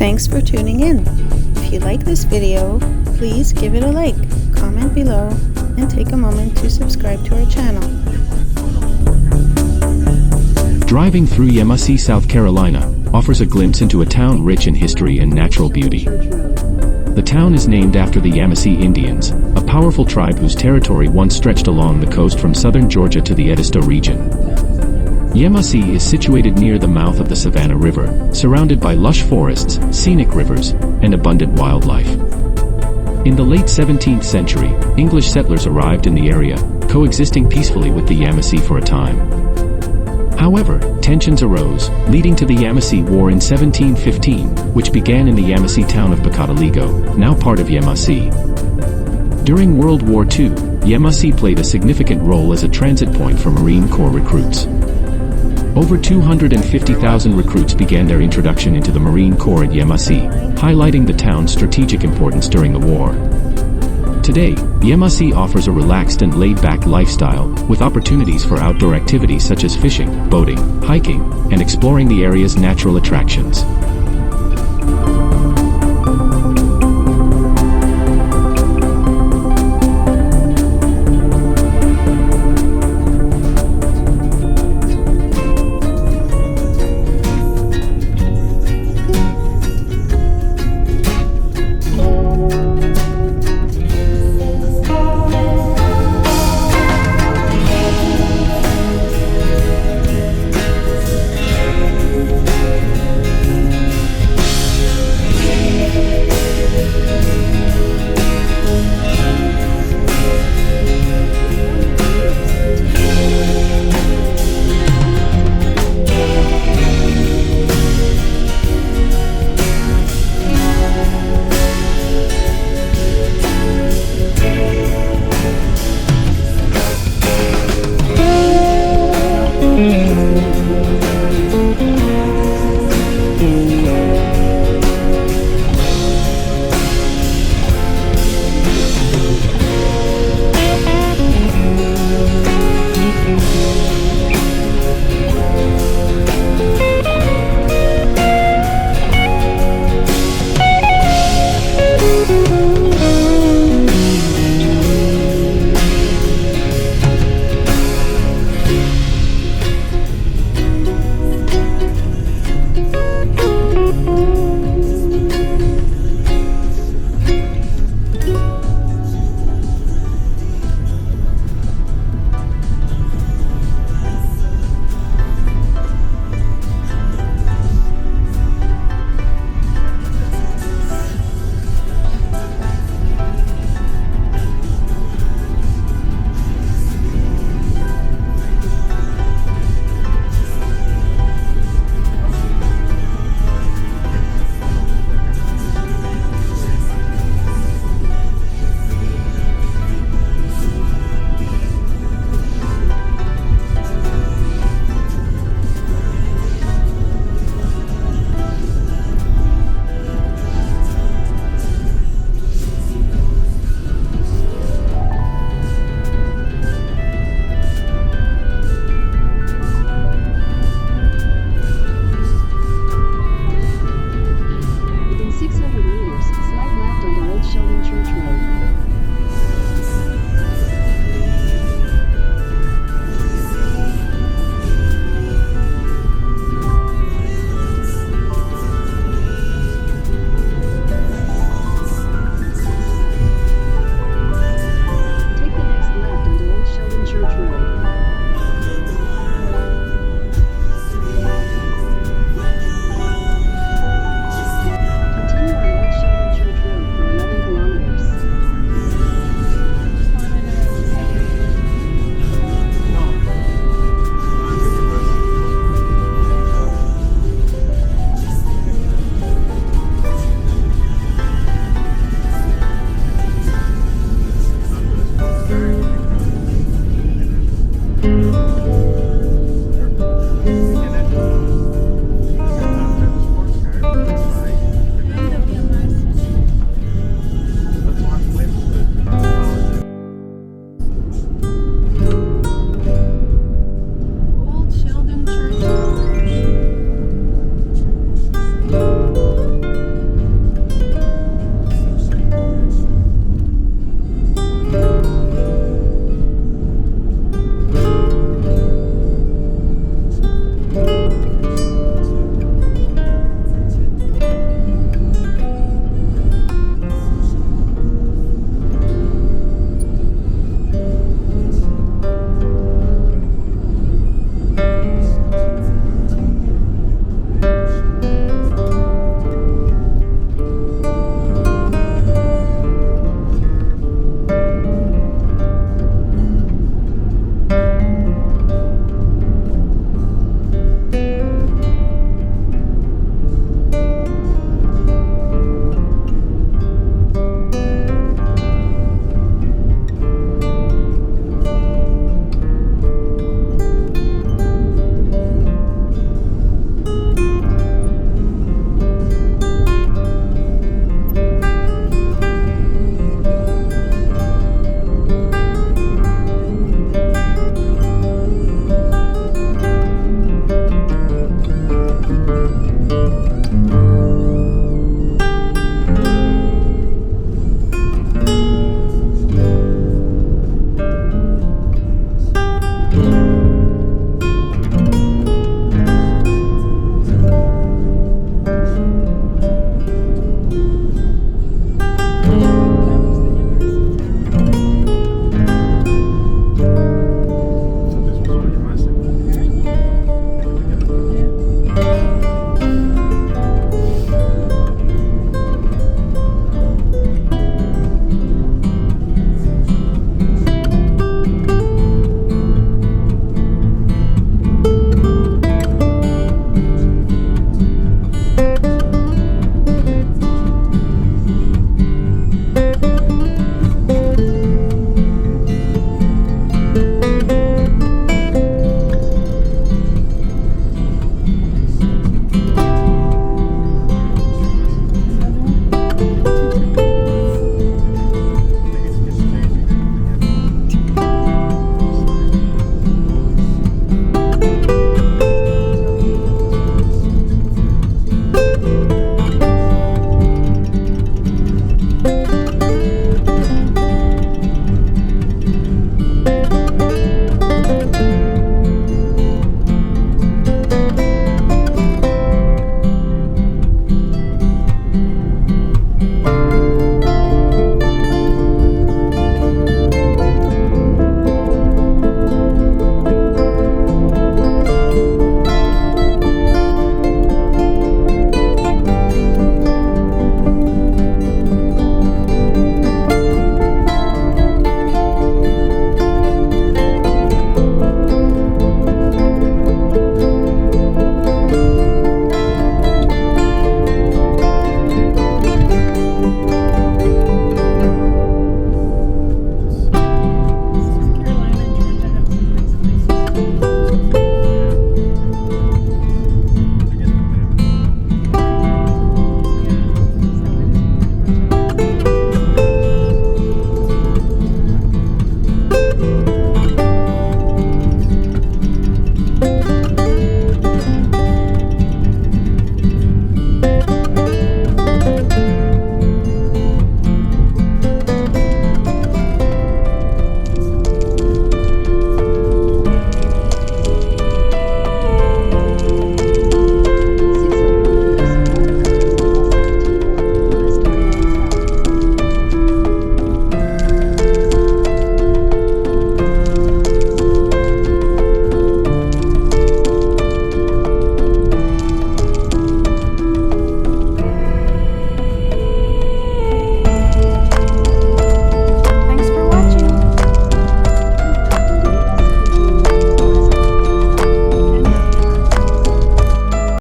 Thanks for tuning in. If you like this video, please give it a like, comment below, and take a moment to subscribe to our channel. Driving through Yemassee, South Carolina, offers a glimpse into a town rich in history and natural beauty. The town is named after the Yemassee Indians, a powerful tribe whose territory once stretched along the coast from southern Georgia to the Edisto region. Yemassee is situated near the mouth of the Savannah River, surrounded by lush forests, scenic rivers, and abundant wildlife. In the late 17th century, English settlers arrived in the area, coexisting peacefully with the Yemassee for a time. However, tensions arose, leading to the Yemassee War in 1715, which began in the Yemassee town of Pocataligo, now part of Yemassee. During World War II, Yemassee played a significant role as a transit point for Marine Corps recruits. Over 250,000 recruits began their introduction into the Marine Corps at Yemassee, highlighting the town's strategic importance during the war. Today, Yemassee offers a relaxed and laid-back lifestyle, with opportunities for outdoor activities such as fishing, boating, hiking, and exploring the area's natural attractions.